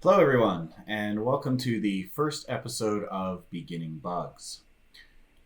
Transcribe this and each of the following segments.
Hello, everyone, and welcome to the first episode of Beginning Bugs.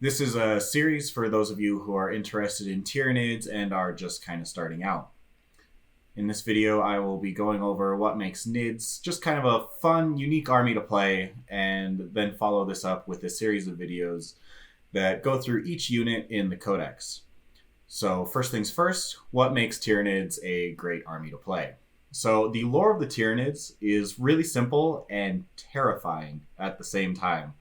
This is a series for those of you who are interested in Tyranids and are just kind of starting out. In this video, I will be going over what makes Nids just kind of a fun, unique army to play, and then follow this up with a series of videos that go through each unit in the Codex. So first things first, what makes Tyranids a great army to play? So the lore of the Tyranids is really simple and terrifying at the same time.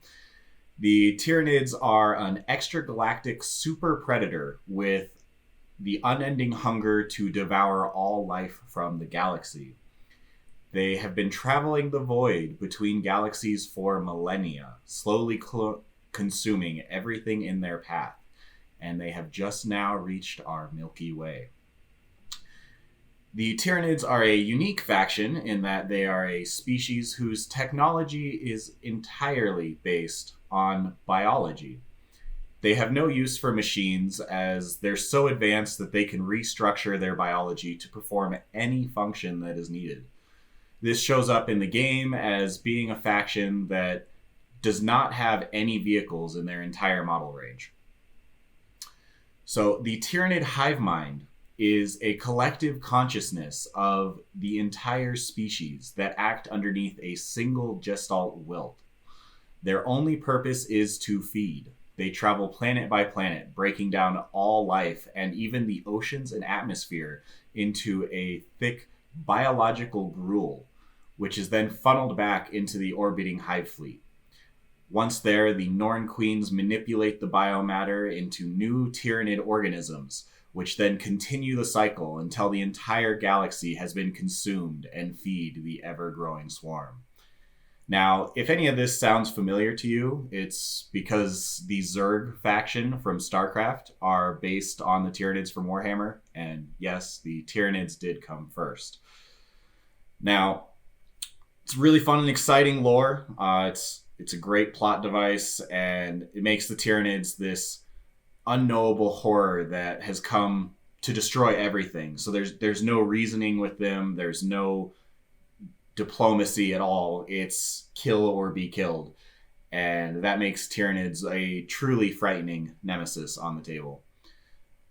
The Tyranids are an extragalactic super predator with the unending hunger to devour all life from the galaxy. They have been traveling the void between galaxies for millennia, slowly consuming everything in their path, and they have just now reached our Milky Way. The Tyranids are a unique faction in that they are a species whose technology is entirely based on biology. They have no use for machines as they're so advanced that they can restructure their biology to perform any function that is needed. This shows up in the game as being a faction that does not have any vehicles in their entire model range. So the Tyranid hive mind is a collective consciousness of the entire species that act underneath a single gestalt will. Their only purpose is to feed. They travel planet by planet, breaking down all life and even the oceans and atmosphere into a thick biological gruel, which is then funneled back into the orbiting hive fleet. Once there, the Norn queens manipulate the biomatter into new Tyranid organisms, which then continue the cycle until the entire galaxy has been consumed and feed the ever-growing swarm. Now, if any of this sounds familiar to you, it's because the Zerg faction from StarCraft are based on the Tyranids from Warhammer, and yes, the Tyranids did come first. Now, it's really fun and exciting lore. It's a great plot device, and it makes the Tyranids this unknowable horror that has come to destroy everything. So there's no reasoning with them. There's no diplomacy at all. It's kill or be killed. And that makes Tyranids a truly frightening nemesis on the table.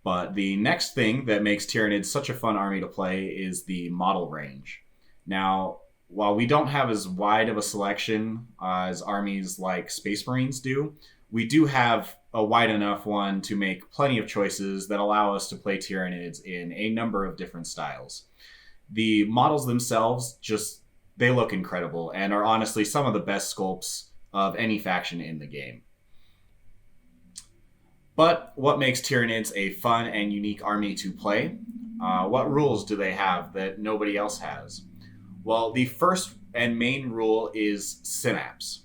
But the next thing that makes Tyranids such a fun army to play is the model range. Now, while we don't have as wide of a selection as armies like Space Marines do, we do have a wide enough one to make plenty of choices that allow us to play Tyranids in a number of different styles. The models themselves they look incredible and are honestly some of the best sculpts of any faction in the game. But what makes Tyranids a fun and unique army to play? What rules do they have that nobody else has? Well, the first and main rule is synapse.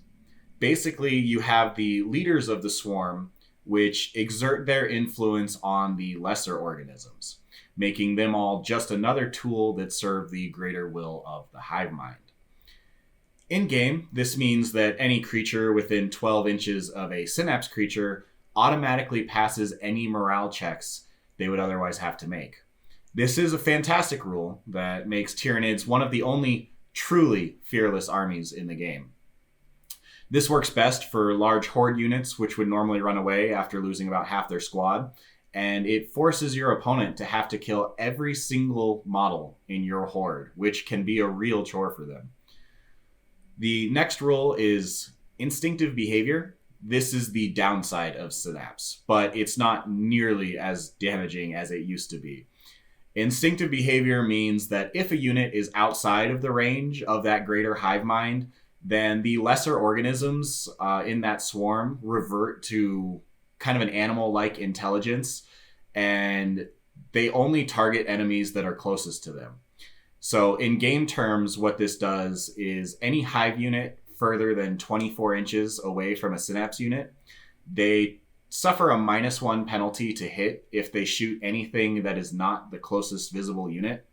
Basically, you have the leaders of the swarm, which exert their influence on the lesser organisms, making them all just another tool that serve the greater will of the hive mind. In-game, this means that any creature within 12 inches of a synapse creature automatically passes any morale checks they would otherwise have to make. This is a fantastic rule that makes Tyranids one of the only truly fearless armies in the game. This works best for large horde units, which would normally run away after losing about half their squad, and it forces your opponent to have to kill every single model in your horde, which can be a real chore for them. The next rule is instinctive behavior. This is the downside of Synapse, but it's not nearly as damaging as it used to be. Instinctive behavior means that if a unit is outside of the range of that greater hive mind, then the lesser organisms in that swarm revert to kind of an animal-like intelligence, and they only target enemies that are closest to them. So in game terms, what this does is any hive unit further than 24 inches away from a synapse unit, they suffer a -1 penalty to hit if they shoot anything that is not the closest visible unit.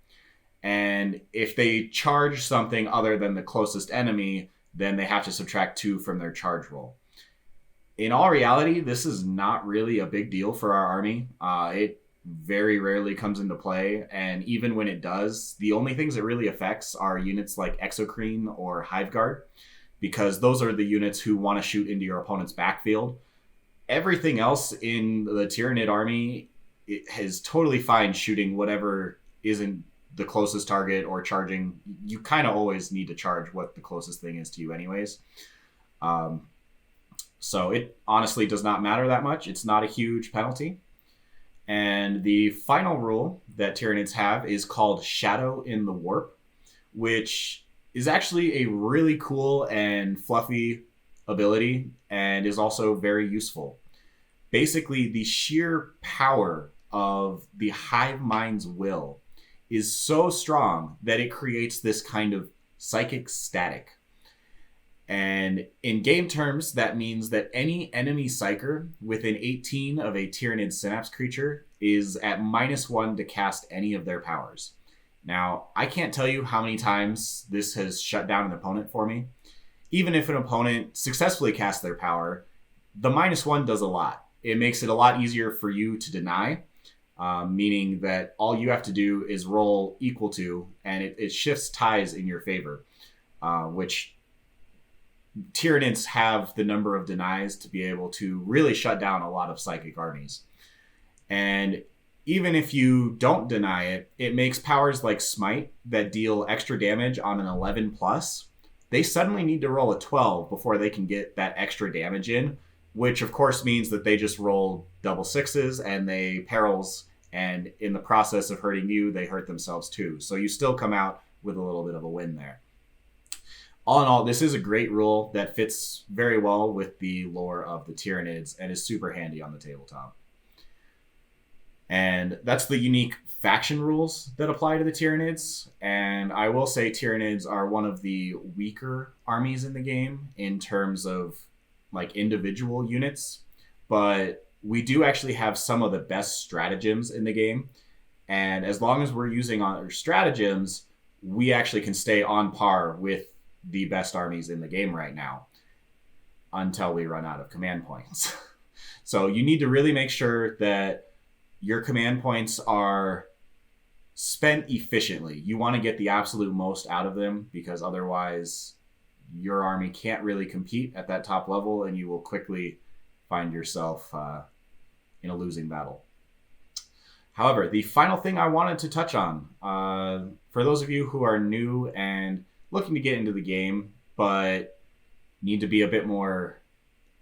And if they charge something other than the closest enemy, then they have to subtract 2 from their charge roll. In all reality, this is not really a big deal for our army. It very rarely comes into play. And even when it does, the only things it really affects are units like Exocrine or Hiveguard, because those are the units who want to shoot into your opponent's backfield. Everything else in the Tyranid army is totally fine shooting whatever isn't the closest target or charging. You kind of always need to charge what the closest thing is to you anyways. So it honestly does not matter that much. It's not a huge penalty. And the final rule that Tyranids have is called Shadow in the Warp, which is actually a really cool and fluffy ability and is also very useful. Basically, the sheer power of the hive mind's will is so strong that it creates this kind of psychic static. And in game terms, that means that any enemy psyker within 18 of a Tyranid Synapse creature is at -1 to cast any of their powers. Now, I can't tell you how many times this has shut down an opponent for me. Even if an opponent successfully casts their power, the -1 does a lot. It makes it a lot easier for you to deny, meaning that all you have to do is roll equal to, and it shifts ties in your favor, which Tyranids have the number of denies to be able to really shut down a lot of psychic armies. And even if you don't deny it, it makes powers like Smite that deal extra damage on an 11 plus. They suddenly need to roll a 12 before they can get that extra damage in, which of course means that they just roll double sixes and they perils, and in the process of hurting you, they hurt themselves too. So you still come out with a little bit of a win there. All in all, this is a great rule that fits very well with the lore of the Tyranids and is super handy on the tabletop. And that's the unique faction rules that apply to the Tyranids. And I will say Tyranids are one of the weaker armies in the game in terms of like individual units, but we do actually have some of the best stratagems in the game. And as long as we're using our stratagems, we actually can stay on par with the best armies in the game right now until we run out of command points. So you need to really make sure that your command points are spent efficiently. You want to get the absolute most out of them, because otherwise your army can't really compete at that top level and you will quickly find yourself in a losing battle. However, the final thing I wanted to touch on, for those of you who are new and looking to get into the game, but need to be a bit more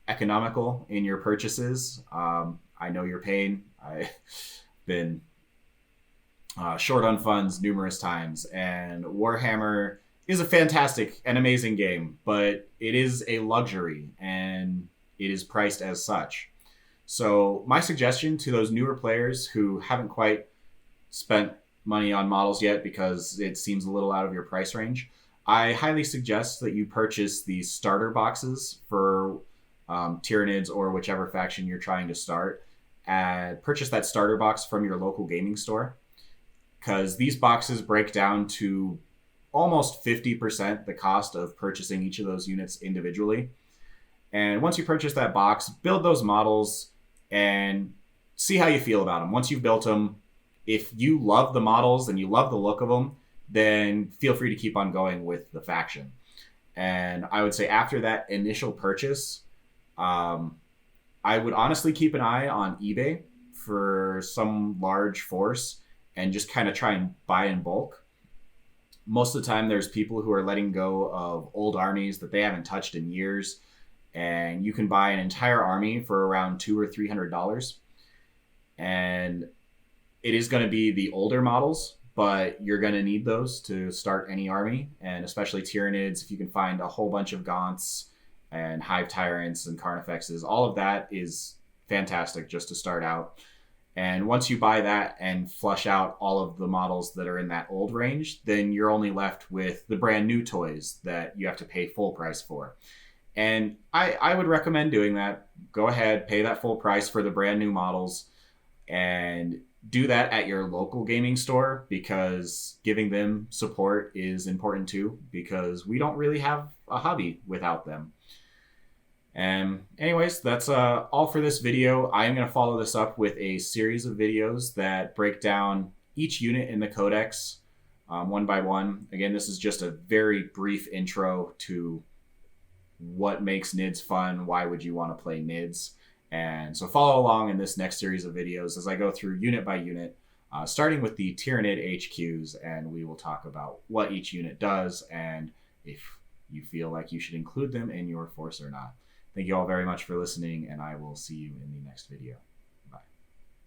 economical in your purchases. I know your pain. I've been short on funds numerous times, and Warhammer is a fantastic and amazing game, but it is a luxury and it is priced as such. So my suggestion to those newer players who haven't quite spent money on models yet because it seems a little out of your price range, I highly suggest that you purchase the starter boxes for Tyranids or whichever faction you're trying to start. Purchase that starter box from your local gaming store, because these boxes break down to almost 50% the cost of purchasing each of those units individually. And once you purchase that box, build those models and see how you feel about them. Once you've built them, if you love the models and you love the look of them, then feel free to keep on going with the faction. And I would say after that initial purchase, I would honestly keep an eye on eBay for some large force and just kind of try and buy in bulk. Most of the time, there's people who are letting go of old armies that they haven't touched in years, and you can buy an entire army for around $200 or $300. And it is going to be the older models, but you're going to need those to start any army, and especially Tyranids. If you can find a whole bunch of Gaunts and Hive Tyrants and Carnifexes, all of that is fantastic just to start out. And once you buy that and flush out all of the models that are in that old range, then you're only left with the brand new toys that you have to pay full price for. And I would recommend doing that. Go ahead, pay that full price for the brand new models, and do that at your local gaming store, because giving them support is important too, because we don't really have a hobby without them. And anyways, that's all for this video. I am going to follow this up with a series of videos that break down each unit in the codex one by one. Again, this is just a very brief intro to what makes NIDS fun, why would you want to play NIDS. And so follow along in this next series of videos as I go through unit by unit, starting with the Tyranid HQs, and we will talk about what each unit does and if you feel like you should include them in your force or not. Thank you all very much for listening, and I will see you in the next video.